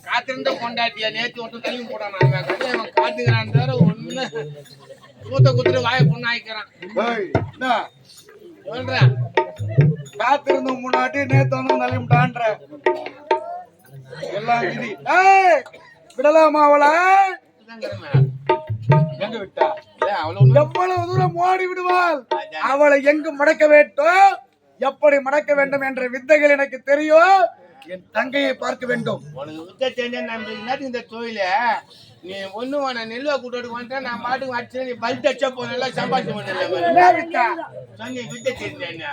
காத்திருந்த கொண்டாட்டியா நேற்று ஒருத்தர் தள்ளி போடான் காத்துக்கிறான் தவிர ஒண்ணு கூத்த குத்துட்டு வாய பொண்ணு ஆயிக்கிறான் சொல்றேன். காத்திருந்த முன்னாடி நேத்து வந்து நலிமுட்டான்ற எல்லாம் விதி. விடலாமா அவளை? எங்க விட்டா எவ்வளவு தூரம் ஓடி விடுவாள்? அவளை எங்கு மடக்க வேண்டும், எப்படி மடக்க வேண்டும் என்ற வித்தைகள் எனக்கு தெரியும். என் தங்கையை பார்க்க வேண்டும். உனக்கு வித்தை தெரிஞ்ச இந்த தொழில நீ ஒண்ணு வேணா நெல்வா கூட்டு வந்துட்டா நான் பாட்டுக்கு அடிச்சு நீ பல்ட் அடிச்சா போன எல்லாம் சம்பாதிச்சு சொன்னி வித்தை தெரிஞ்ச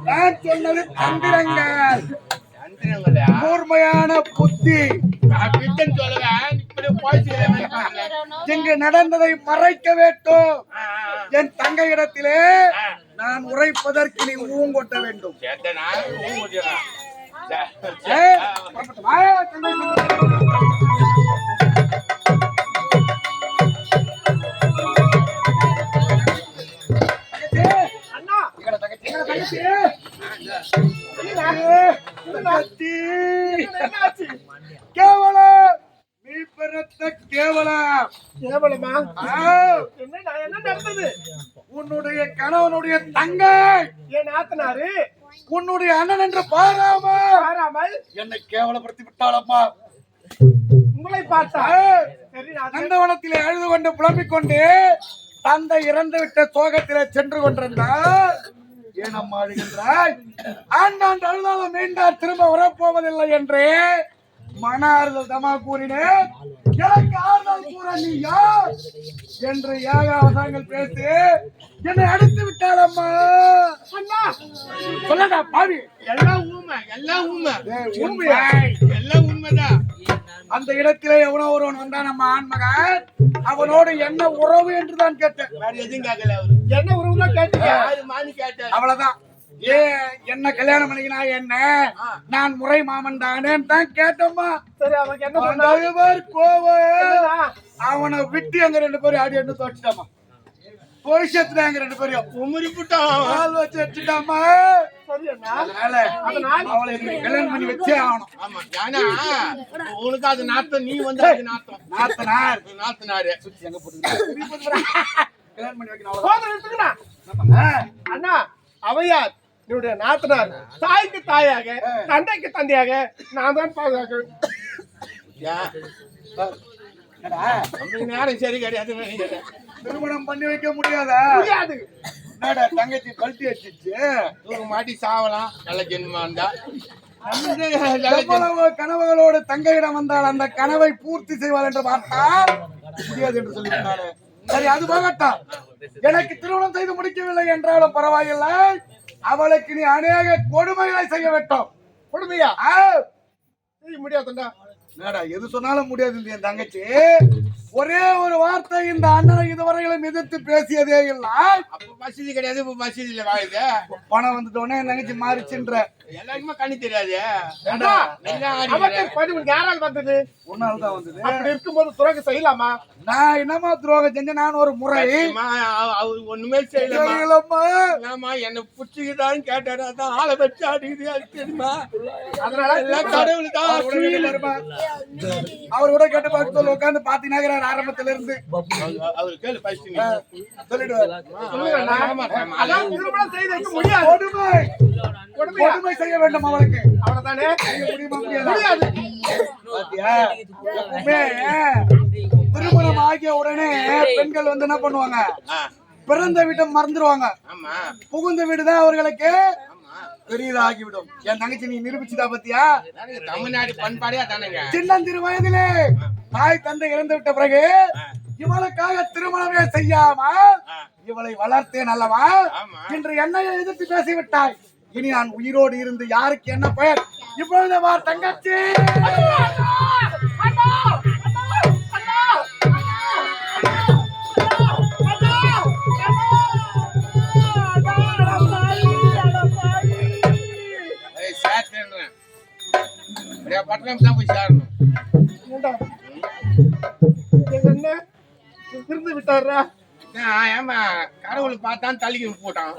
நான் சொன்னது தந்திரங்கள், கூர்மையான புத்தி. இங்கு நடந்ததை மறைக்க வேண்டும். என் தங்கையிடத்திலே நான் உரைப்பதற்கு நீ ஊங்கொட்ட வேண்டும். உன்னுடைய கணவனுடைய தங்கை என் ஆத்தனாரு உன்னுடைய அண்ணன் என்று பாராமல் என்னை கேவலப்படுத்தி விட்டாளம்மா. உங்களை பார்த்தா நந்தவனத்திலே அழுது கொண்டு புலம்பிக் கொண்டு தந்தை இறந்து விட்ட சோகத்திலே சென்று கொண்டிருந்தார். ஏனம்மா அழுகின்றாய்? ஆண்டாண்டு அழுதாலும் மீண்டார் திரும்ப வரப்போவதில்லை என்று மன ஆறுதல் தமா கூறினேன். எனக்கு ஆறுதல் கூற நீ யார் என்று ஏகாவசங்கள் பேசி என்னை அடித்து விட்டாளம்மா. சொல்லடா பாவி. எல்லாம் ஊமை, எல்லாம் ஊமை, எல்லாம் உண்மைதான். அந்த இடத்திலே எவனோ ஒருவன் வந்தான் நம்ம ஆண்மகன். அவனோடு என்ன உறவு என்றுதான் கேட்டேன். வேற எதுவும் கேட்கல. அவரு என்ன உறவு தான் கேட்டீங்க? அவ்வளவுதான். என்ன கல்யாணம் பண்ணிக்கினா என்ன, நான் முறை மாமன் தானே தான் கேட்டோம்மா. சரி, அவனுக்கு என்ன கோவம் அவனை விட்டு அங்க ரெண்டு பேரும் ஆடி எடுத்து வச்சுட்டாமா. பொருஷத்துல அங்க ரெண்டு பேரும் உமரி புட்டான் வச்சு வச்சுட்டாமா. அதனால அவளை கல்யாணம் பண்ணி வச்சே ஆகணும். ஆமா, ஏன்னா உனக்கு அது நாத்தம், நீ வந்து அது நாத்தம். நாத்தனார் நாத்தனாரு சுத்தி எங்க போட்டு கல்யாணம் பண்ணி வைக்கணும். அண்ணா அவையார் என்னுடைய நாத்தனார். தாய்க்கு தாயாக, தந்தைக்கு தந்தையாக நான் தான் பாதுகாக்க. நேரம் சரி கிடையாது. திருமணம் பண்ணி வைக்க முடியாதா? முடியாது. தங்கச்சி கழட்டி வச்சிச்சு மாட்டி சாவலாம். நல்ல ஜென்மா இருந்தா கனவுகளோடு தங்கையிடம் வந்தால் அந்த கனவை பூர்த்தி செய்வாள் என்று பார்த்தால் முடியாது என்று சொல்லிவிட்டாரு. சரி, அது போகட்டும். எனக்கு திருமணம் செய்து முடிக்கவில்லை என்றாலும் பரவாயில்லை, அவளுக்கு நீ அநேக கொடுமைகளை செய்ய வேண்டும். கொடுமையா? செய்ய முடியாதுண்டா. எது சொன்னாலும் முடியாது. என் தங்கச்சி ஒரே ஒரு வார்த்தை இந்த அண்ணனை இதுவரையிலும் எதிர்த்து பேசியதே இல்லை. அப்ப மசூதி கிடையாது, இப்ப மசூதியில வாழுது. பணம் வந்துட்டோன்னே என் தங்கச்சி மாறிச்சுன்ற எல்லாருக்குமே கண்ணு தெரியாது. யாரால் வந்தது? உன்னால தான் வந்தது. அப்படி இருக்கும்போது துரோகம் செய்யலாமா? நான் என்னமா துரோகம் செஞ்ச? நான் ஒரு முறை அவரு ஒண்ணுமே செய்யலாமா? என்ன புடிச்சுதான் கேட்டாரு, அதான் ஆளை வச்சு ஆடிக்குது தெரியுமா? அதனால எல்லாம் கடவுள் தான். அவர் கூட கேட்டு பார்த்து சொல்லி உட்காந்து பாத்தீங்கன்னா ஆரம்பத்துல இருந்து அவரு கேளு சொல்லிடுவார். கொடுமை செய்ய வேண்டும் அவளுக்கு. அவ்வளவுதானே? முடியாது. திருமணம் ஆகிய உடனே பெண்கள் வந்து என்ன பண்ணுவாங்க? பிறந்த வீட்டை மறந்துடுவாங்க. புகுந்த வீடுதான் அவர்களுக்கு பெரியதா ஆகிவிடும். என் தங்கச்சி நீ நிரூபிச்சுதா பத்தியா? தமிழ்நாடு பண்பாடே தானங்க. சின்னஞ்சிறு வயதிலே தாய் தந்தை இறந்து விட்ட பிறகு இவளுக்காக திருமணமே செய்யாம இவளை வளர்த்தேன் அல்லவா? இன்று என்னையை எதிர்த்து பேசிவிட்டாய். இனி நான் உயிரோடு இருந்து யாருக்கு என்ன பயன்? இப்பொழுது வா தங்கச்சி. சேர்த்துன்றேன் பட்டணம் தான் போய் சேரணும். இருந்து விட்டாரா? ஏமா கடவுள் பார்த்தான் தள்ளிக்கு போட்டான்.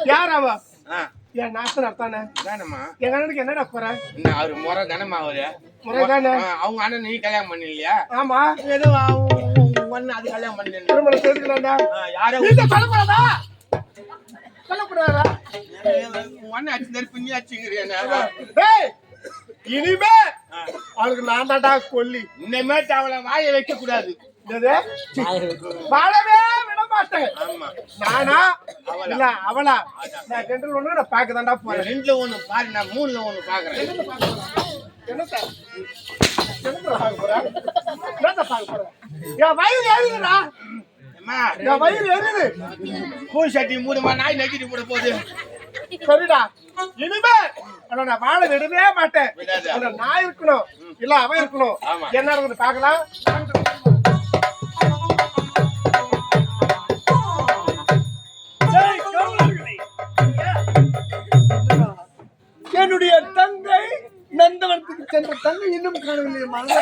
யார் அவ? ஆ, என் நாத்தனார் தானே? தானம்மா. எங்க அண்ணனுக்கு என்னடா போற? என்ன அவரு முறை தானம்மா அவரு? முறை தானே? அவங்க அண்ணன் நீ கல்யாணம் பண்ண இல்லையா? ஆமா. ஏதோ ஒன்னு அது கல்யாணம் பண்ண திருமணம் செய்துக்கலாம்டா. யாரோ சொல்லக்கூடாதா? சொல்லக்கூடாதா? ஒன்னு அச்சு நெருப்பு நீ அச்சுங்கிறியா? இனிமே அவளுக்கு நான் தாண்டா கொல்லி. இனிமேட்டு அவளை வாயை வைக்க கூடாது. வாழவே விட மாட்டேன். ஆமா. நானா இல்ல அவளா? நான் ரெண்டுல ஒண்ணு நான் பாக்க தாண்டா போறேன். ரெண்டுல ஒண்ணு பாரு, நான் மூணுல ஒண்ணு பாக்குறேன். என்னத்த பாக்க போறேன்? என்னத்த பாக்க போறேன்? என் வயிறு எரியுதுடா. என் வயிறு எரியுது. கூ சட்டி மூடுமா, நாய் நக்கிட்டு போட போகுது. சரிடா, இனிமே அவனை நான் வாழ விடவே மாட்டேன். நான் இருக்கணும் இல்ல அவன் இருக்கணும். என்ன இருக்குது பாக்கலாம். என்னுடைய தங்கை நந்தவனத்துக்கு சென்ற தங்கை இன்னும் காணவில்லை. மனதை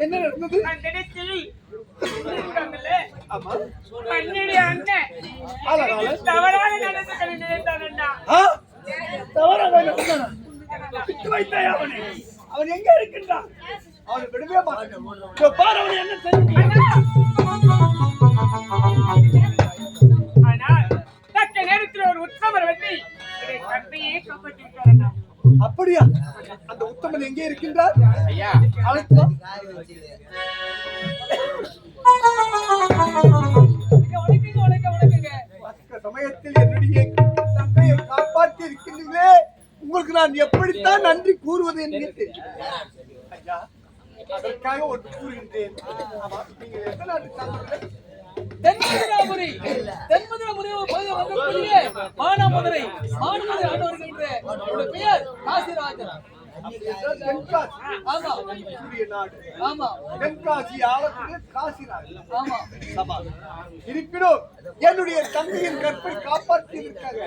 என்ன நடந்தது? அவன் எங்க இருக்கின்றான்? அவனை விடவே மாட்டான். பாரு அவன் என்ன செய்ய. நேரத்தில் ஒரு உத்தமர் வந்து கற்பையே காப்பாற்றிருக்காரு. அப்படியா? அந்த உத்தமன் எங்கே இருக்கின்றார்? ஐயா, சமயத்தில் என்னுடைய தந்தையை காப்பாற்றி இருக்கின்றீர்களே, உங்களுக்கு நான் எப்படித்தான் நன்றி கூறுவது என்று தெரியவில்லை. ஐயா, அதற்காக ஒன்று கூறுகின்றேன். நீங்க எந்த நாட்டு? தென்மதுராபுரி மானாமதுரை ஆண்டவர்கின்ற பெயர் காசிராஜன். ஆமா, ஆமா, தென்காசி ஆளக்கூடிய காசிராஜன். ஆமா. இருப்பினும் என்னுடைய தந்தையின் கற்பை காப்பாற்றி இருக்காங்க.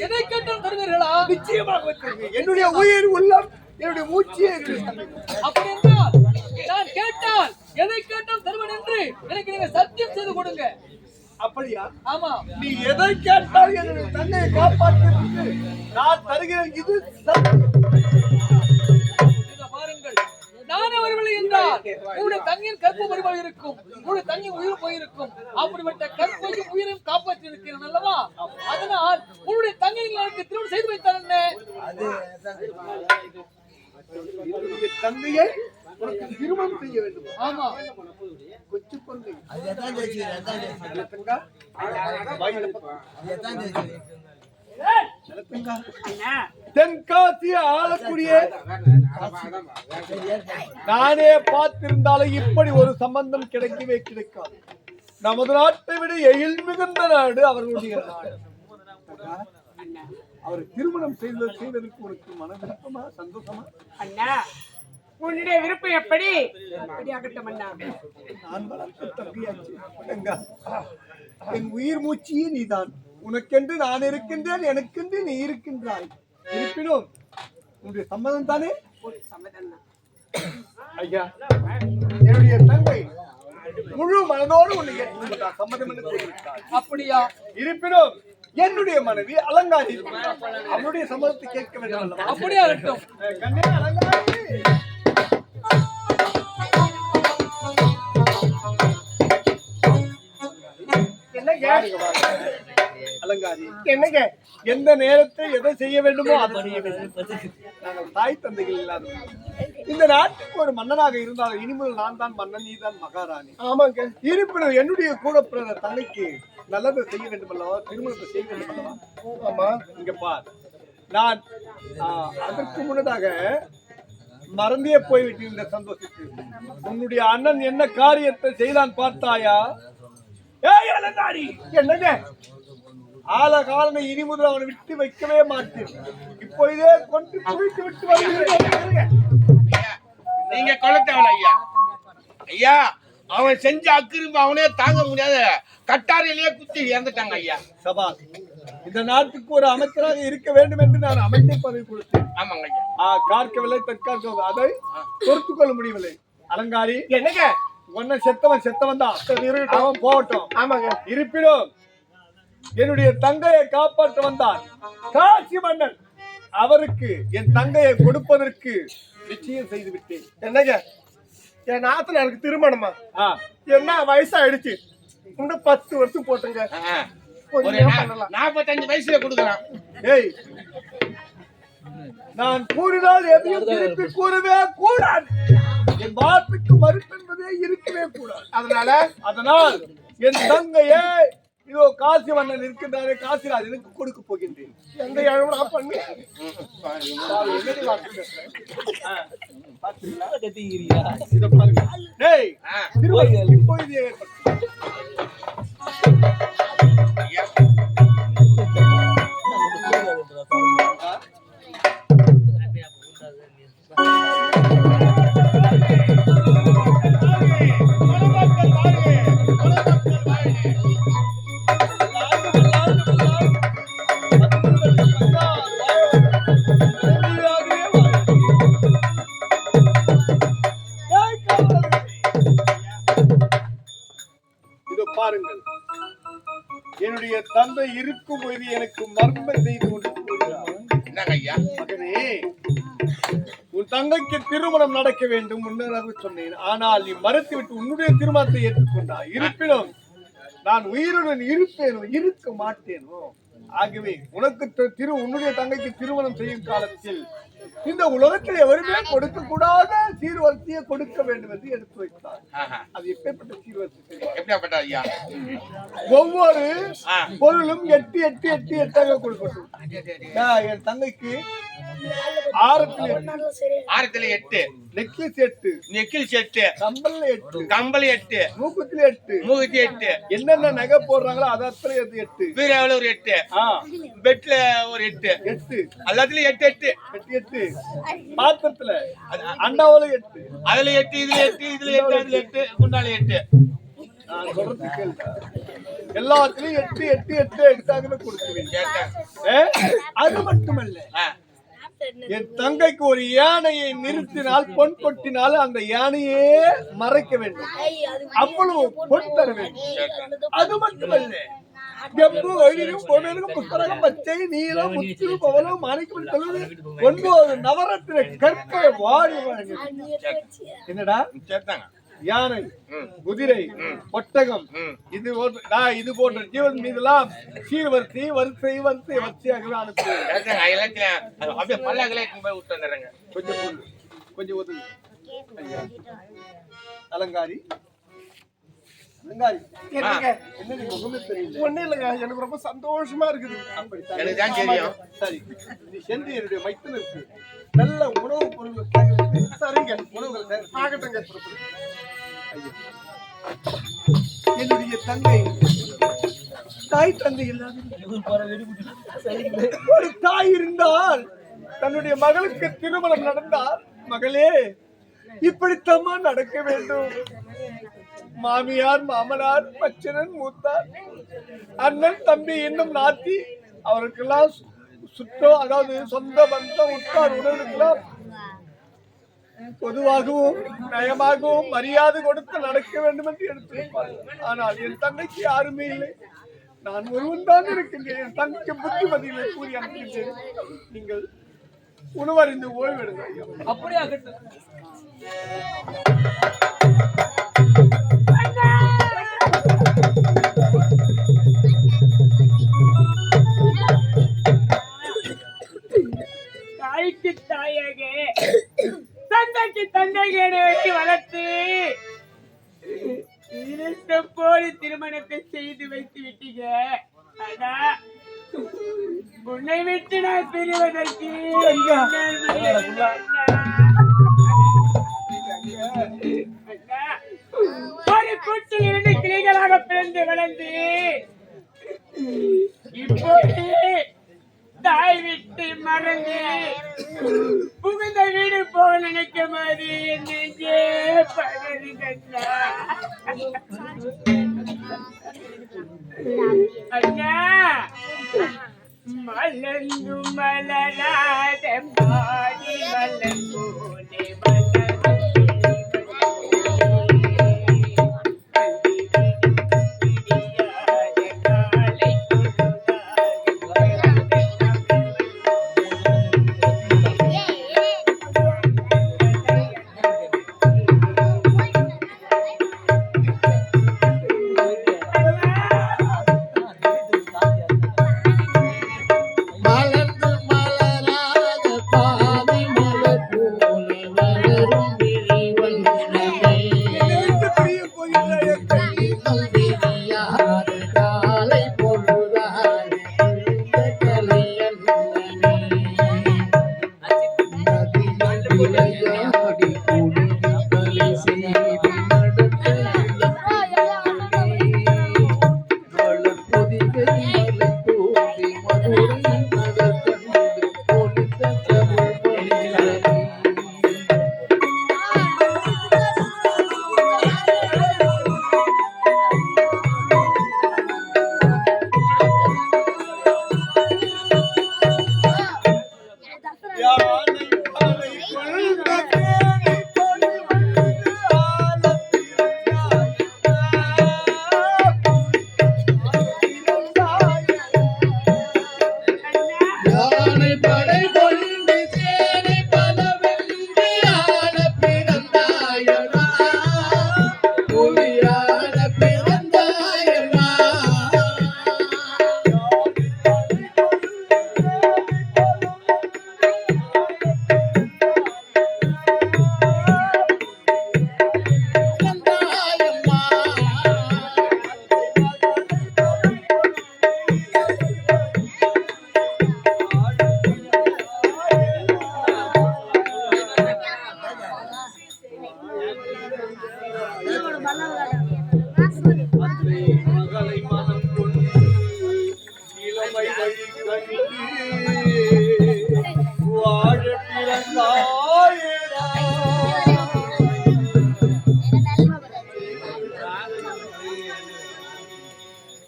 எதை கேட்டால் தருவீர்களா? நிச்சயமாக என்னுடைய உயிர் உள்ளம், என்னுடைய மூச்சியே. அப்படி என்றால் நான் கேட்டால் எதை கேட்டால் தருவேன் என்று எனக்கு நீங்க சத்தியம் செய்து கொடுங்க. அப்படியா? ஆமா. நீ எதை கேட்டால் என்னுடைய தன்னையை காப்பாற்ற நான் தருகிறேன். இது பாருங்கள், நானே வரவில்லை என்றால் உங்களுடைய தங்கியின் கற்பு மறுபாக இருக்கும், உங்களுடைய தங்கி உயிர் போயிருக்கும். அப்படிப்பட்ட கற்பையும் உயிரையும் காப்பாற்றி இருக்கிறேன் அல்லவா? அதனால் உங்களுடைய தங்கையில் எனக்கு திருமணம் செய்து வைத்தார் என்ன? தந்தையை உனக்கு திருமணம் செய்ய வேண்டும். ஆமா. கொச்சு கொண்டு தென்காசி ஆளக்கூடிய நானே பார்த்திருந்தாலும் இப்படி ஒரு சம்பந்தம் கிடைக்கவே கிடைக்காது. நமது நாட்டை விட எழில் மிகுந்த நாடு அவர்களுடைய நாடு. அவர் திருமணம் செய்வதற்கு உனக்கு மன விருப்பமா, சந்தோஷமா? அண்ணா, உன்னுடைய விருப்பம் எப்படி? அப்படியாகட்டும் அண்ணா. நான் வளர்த்த தம்பியாச்சு. என் உயிர் மூச்சியே நீதான். உனக்கென்று நான் இருக்கின்றேன், எனக்கென்று நீ இருக்கின்றாய். இருப்பினும் உன்னுடைய சம்மதம் தானே? ஐயா, என்னுடைய தங்கை முழு மனதோடு உன்னை ஏற்றுக்கொண்டார். சம்மதம் என்று தெரிவித்தார். அப்படியா? இருப்பினும் என்னுடைய மனைவி அலங்காரி அவருடைய சம்மதத்தை கேட்க வேண்டும். அப்படியே இருக்கட்டும். கண்ணே அலங்காரி, என்ன அலங்காரி, என்னங்க எந்த நேரத்தில் எதை செய்ய வேண்டுமோ அதை செய்ய வேண்டும். நாங்கள் தாய் தந்தைகள் இல்லாதவர்கள். இந்த நாட்டுக்கு ஒரு மன்னனாக இருந்தாலும் இனிமேல் நான் தான் மன்னன், நீ தான் மகாராணி. ஆமாங்க. இருப்பினும் என்னுடைய கூட பிறந்த தங்கைக்கு நல்லதை செய்ய வேண்டும் அல்லவா, திருமணத்தை செய்ய வேண்டும் அல்லவா? ஆமா, இங்க பார், நான் அதற்கு முன்னதாக மறந்தே போய்விட்டு இந்த சந்தோஷத்துக்கு உன்னுடைய அண்ணன் என்ன காரியத்தை செய்தான் பார்த்தாயா? ஏய் அலங்காரி, என்னங்க ஆலகாலனை இனி முதல் அவனை விட்டு வைக்கவே மாட்டேன். இப்பொழுதே கொண்டு குவித்து விட்டு வருகிறேன். நீங்க கொல்லத்தவள ஐயா. ஐயா, அவன் செஞ்ச அக்கிரம அவனே தாங்க முடியாத கட்டாரிலேயே குத்தி இறந்துட்டாங்க ஐயா. சபா, இந்த நாட்டுக்கு ஒரு அமைச்சராக இருக்க வேண்டும் என்று நான் அமைச்சர் பதவி கொடுத்தேன். ஆமாங்க ஐயா. கார்க்கவில்லை, தற்கார்க்க அதை பொறுத்துக் கொள்ள முடியவில்லை. அலங்காரி, என்னங்க ஒன்ன செத்தவன் தான், அவன் போகட்டும். ஆமாங்க. இருப்பினும் என்னுடைய தங்கையை காப்பாற்ற வந்தார் காசி மன்னன். அவருக்கு என் தங்கையை கொடுப்பதற்கு நிச்சயம் செய்து விட்டேன். என்னங்க என் நாத்தனாருக்கு திருமணமா? என்ன வயசாயிடுச்சு, இன்னும் 10 வருஷம் போட்டுங்க. ஒரு 45 வயசுல கொடுக்கலாம். ஏய், நான் கூறினால் எதையும் திருப்பி கூறவே கூடாது. என் வார்த்தைக்கு மறுப்பு என்பதே இருக்கவே கூடாது. அதனால் என் தங்கையே இதோ காசி மன்னன் இருக்கின்றாரே, காசிராஜனுக்கு கொடுக்க போகின்றேன். எந்த இழவு பண்ணி என்னுடைய தந்தை இருக்கும் போது எனக்கு மர்மம் செய்து கொண்டு ஐயா, மகனே, உன் தங்கைக்கு திருமணம் நடக்க வேண்டும் முன்னதாக சொன்னேன். ஆனால் நீ மறுத்துவிட்டு உன்னுடைய திருமணத்தை ஏற்றுக்கொண்டாய். இருப்பினும் நான் உயிருடன் இருப்பேனோ இருக்க மாட்டேனோ. ஆகவே உனக்கு உன்னுடைய தங்கைக்கு திருமணம் செய்யும் காலத்தில் இந்த உலகத்தில் எவருமே கொடுக்க கூடாத சீர்வரிசையை கொடுக்க வேண்டும் என்று எடுத்து வைத்தார். அது எப்பேற்பட்ட சீர்வரிசை? ஒவ்வொரு பொருளும் 8 8 8 8 கொடுக்கட்டும். என் தங்கைக்கு ஆரத்துல 8, நெக்லஸ் 8, நெக்கில்ஸ் 8, கம்பல் 8, மூக்குத்தில 8, என்னென்ன நகை போடுறாங்களோ அதத்துல 8, வீராவில ஒரு 8, பெட்ல ஒரு 8, எல்லாத்துலயும் 8 8 பாத்திரத்துல அண்டாவில 8, அதுல 8, இதுல 8, இதுல 8, அதுல 8, குண்டால 8. நான் சொல்றது கேளுங்க, எல்லாத்துலயும் 8 8 8 எடுத்தாங்கன்னு கொடுக்குறேன். அது மட்டுமல்ல, என் தங்கைக்கு ஒரு யானையை நிறுத்தினால் பொன் கொட்டினால் அந்த யானையே மறைக்க வேண்டும். அவ்வளவு பொன் தர வேண்டும். அது மட்டுமல்ல, ஜம்பு, வைரம், பொன்னும், புத்தகம், பச்சை, நீலம், முத்து, பவளம், மாணிக்கம், 9 நவரத்தின கற்களை வாரி வாங்கி. என்னடா சேர்த்தாங்க? யானை, குதிரை, ஒட்டகம், இது போன்ற ஜீவன் மீதெல்லாம் சீர்வரிசை வரிசையாகவே கொஞ்சம் ஒதுங்க. அலங்காரி, ஒண்ணு இல்லைங்க, எனக்கு ரொம்ப சந்தோஷமா இருக்குது. சரி, நீ சென்று என்னுடைய மைத்தனுக்கு நல்ல உணவு பொருள். சரிங்க, உணவுகள் ஆகட்டுங்க. என்னுடைய தங்கை தாய் தந்தை இல்லாத ஒரு தாய் இருந்தால் தன்னுடைய மகளுக்கு திருமணம் நடந்தால், மகளே இப்படித்தம்மா நடக்க வேண்டும். மாமியார், மாமனார், மச்சனன், மூத்தார், அண்ணன், தம்பி, இன்னும் நாத்தி, அவருக்கெல்லாம் சுற்றம், அதாவது சொந்த பந்தம், உற்றார் உறவுக்கெல்லாம் பொதுவாகவும் நயமாகவும் மரியாதை கொடுத்து நடக்க வேண்டும் என்று எடுத்திருப்பார்கள். ஆனால் என் தந்தைக்கு யாருமே இல்லை, நான் ஒருவன் தான் இருக்கின்றேன். என் தந்தைக்கு புத்திமதிகளை கூறி அனுப்பின்றேன். நீங்கள் உணவறிந்து ஓய்வெடுங்க. அப்படியாகட்டும். உன்னை விட்டு நான் பிரிவதற்கு ஒரு கூட்டில் இருந்து கிளிகளாக பிறந்து வளர்ந்து இப்போது தாய் விட்டு மறந்து புகுந்த வீடு போக நினைக்கும் போது என் நெஞ்சே பதறுதண்ணா. அண்ணா மலர்ந்து மலராத பாடி மலர் போலே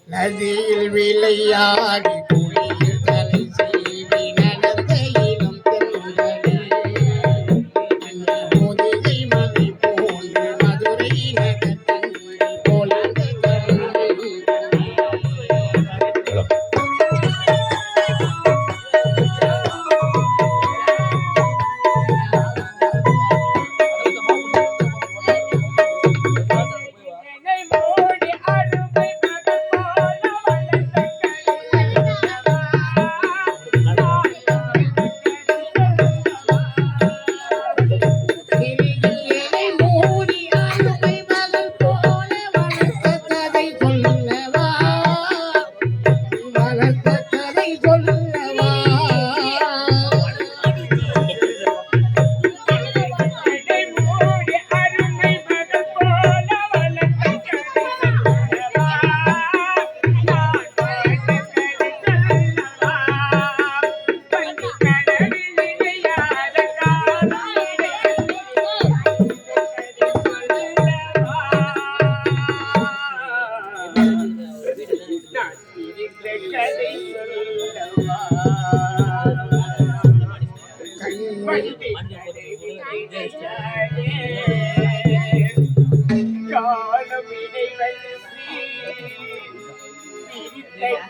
நதியில் விளையாடி குளிர் தலை செய்வி நடந்த இனம் தென்றலே முதுகை மலை போன்று மதுரை நகத்தன்றி போலந்த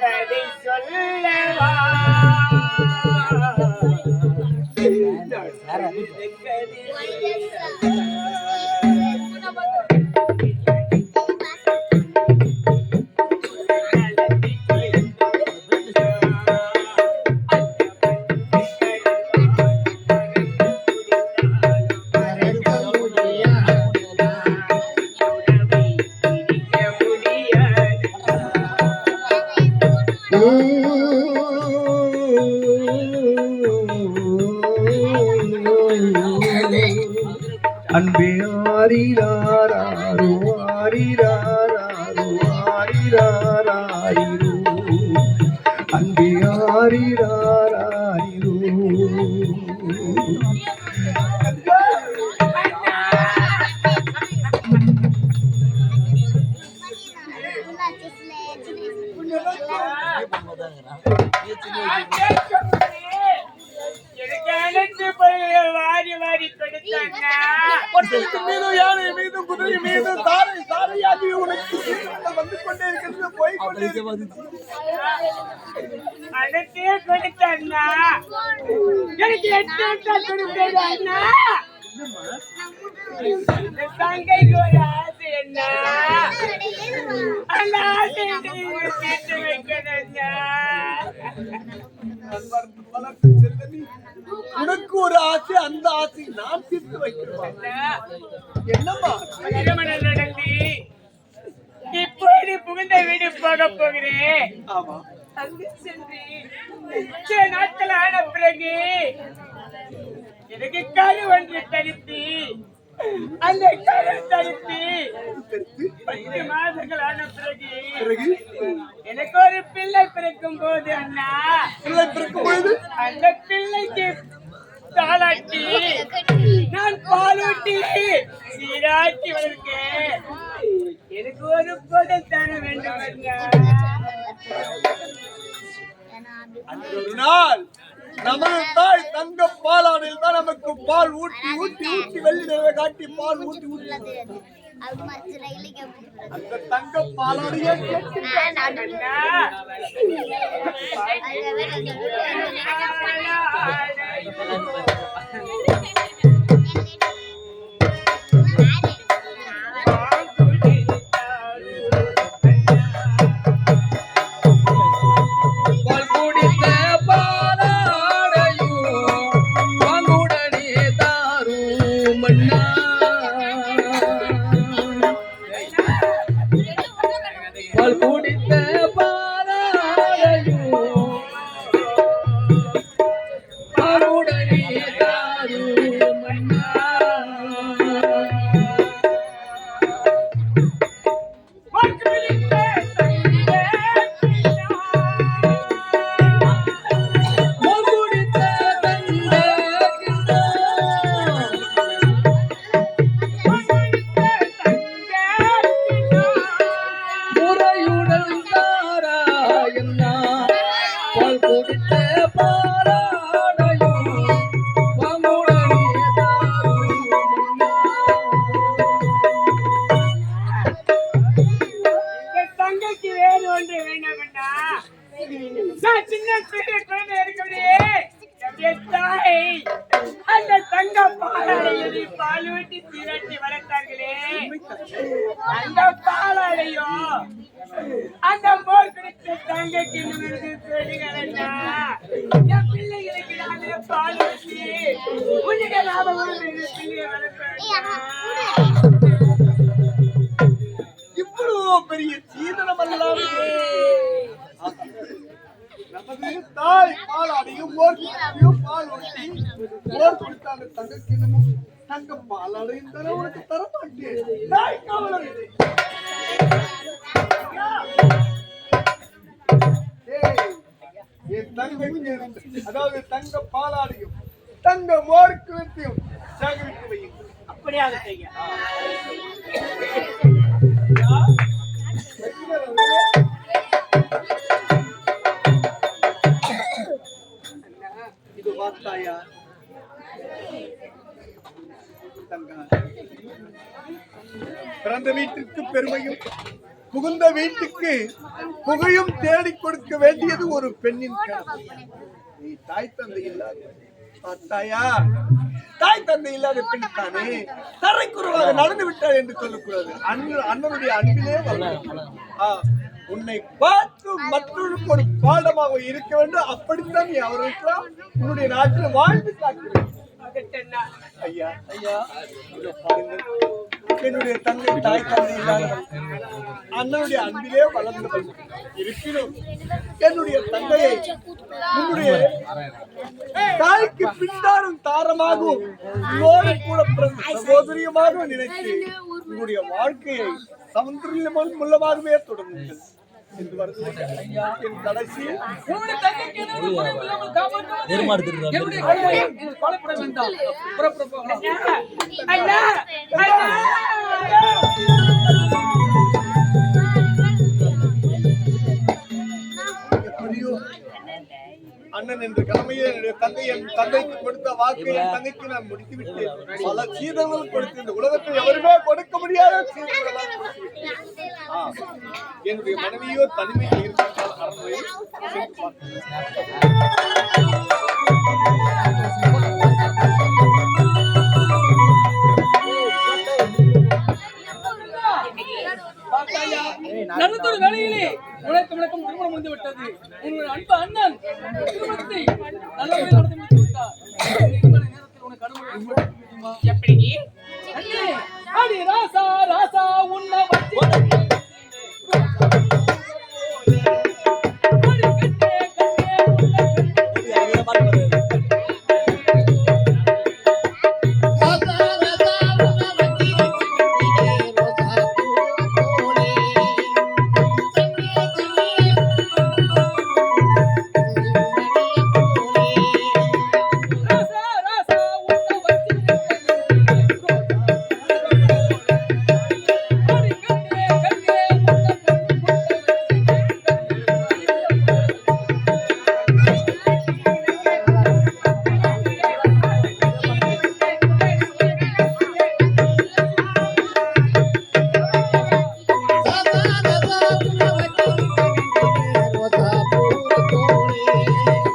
கதை சொல்லவா அன்பே ஆரிராரோ ஆரிராரோ ஆரிராரோ அன்பே ஆரிராரோ வாரி வாரி கொடுத்தாங்க. மீதும் யானை மீதும் குதிரை மீதும் சாரை சாரையாகி உனக்கு வந்து கொண்டே இருக்கிறது போய் கொண்டே அதத்தையே கொடுத்தாங்க. எனக்கு எட்டு கொடுத்தது அண்ணா. தங்கைக்கு ஒரு ஆசை என்ன, அந்த ஆசையை கேட்டு வைக்கிறேன். உனக்கு ஒரு ஆசை, அந்த ஆசை நான் தீர்த்து வைக்கிறேன். என்னம்மா நடத்தி இப்போது புகுந்த வீடு போக போகிறேன். ஆமா அங்கு சென்று சில நாட்கள் ஆன பிறகு எனக்கு கரு ஒன்று தடுத்து, அந்த கரு தடுத்து 10 மாதங்கள் ஆன பிறகு எனக்கு ஒரு பிள்ளை பிறக்கும் போது அண்ணா, பிள்ளை பிறக்கும் பொழுது அந்த பிள்ளைக்கு தாளாட்டி நான் பாலூட்டி சீராட்டி வளர்க்கேன். எனக்கு ஒரு பொருள் தர வேண்டும் அண்ணா. ஒரு நாள் நமது தாய் தங்க பாலாடையில் தான் நமக்கு பால் ஊட்டி ஊட்டி ஊட்டி வெள்ளி நிலவை காட்டி பால் ஊட்டி ஊட்டி அந்த தங்க பாலாடையை பாலூட்டி திரட்டி வளர்த்தார்களே, அந்த பாலாடையோ அந்த மோர் கிடைத்த தங்கைக்கு சொல்லுகிறேன்னா, என் பிள்ளைகளுக்கு நாங்களே பாலூட்டி உன்னிட லாபம் பிள்ளையை வளர்ப்பேன். இவ்வளவு பெரிய சீதனம் அல்லாமே நமது தாய் பாலாடையும் பால் ஊட்டி மோர் கொடுத்தாங்க தங்கக்கிணமும் தங்க பாலாடையும் தர உனக்கு தர மாட்டேன். தாய் காவலர் என் தங்கைக்கு அதாவது தங்க பாலாடையும் தங்க மோர் குளத்தையும் சேகரித்து வையுங்கள். அப்படியாக செய்ய இது வார்த்தாயா பிறந்த வீட்டிற்கு பெருமையும் புகுந்த வீட்டுக்கு புகையும் தேடி கொடுக்க வேண்டியது ஒரு பெண்ணின் கடமை. நீ தாய் தந்தை இல்லாத பார்த்தாயா, தாய் தந்தை இல்லாத பெண் தானே தரைக்குறவாக நடந்து விட்டார் என்று சொல்லக்கூடாது. அண்ணனுடைய அன்பிலே உன்னை பார்த்து மற்றொருக்கு ஒரு பாடமாக இருக்க வேண்டும். அப்படித்தான் நீ அவர்களுக்கெல்லாம் உன்னுடைய நாட்டில் வாழ்ந்து காக்க வேண்டும். ஐயா ஐயா என்னுடைய தந்தை தாய் தந்தை இல்லாதவள் அண்ணனுடைய அன்பிலே வளர்ந்தவள் இருப்பினும் என்னுடைய தந்தையை உன்னுடைய தாய்க்கு பின்னாலும் தாரமாகவும் உன்னோடு கூட பிறந்த சகோதரியமாக நினைத்து உன்னுடைய வாழ்க்கையை சமுத்திரம் மூலமாகவே தொடங்குங்கள் என்று வருகிறது என் கடைசி உன்னுடைய தங்கைக்கு எந்த ஒரு குறையும் இல்லாமல் காப்பாற்றுவது என்னுடைய கடமை. நீங்கள் கவலைப்பட வேண்டாம். புறப்பட போகலாம். அண்ணா அண்ணா எப்படியோ அண்ணன் என்ற கடமையை என்னுடைய தந்தை என் தந்தைக்கு கொடுத்த வாக்கை என் தங்கைக்கு நான் முடித்து விட்டேன். பல சீதங்கள் கொடுத்து இந்த உலகத்தில் எவருமே கொடுக்க முடியாத சீதங்களெல்லாம் கொடுத்து விட்டேன். என்னுடைய மனைவியோ தனிமையில் இருக்கின்ற அரண்மனையில் சென்று பார்த்தேன். பார்த்தாயா? நடந்தொரு வேளையிலே உனக்கு விளக்கம் திருமணம் முடிந்து விட்டது. உன்னுடைய அன்பு அண்ணன் திருமணத்தை நல்லபடியாக நடத்தி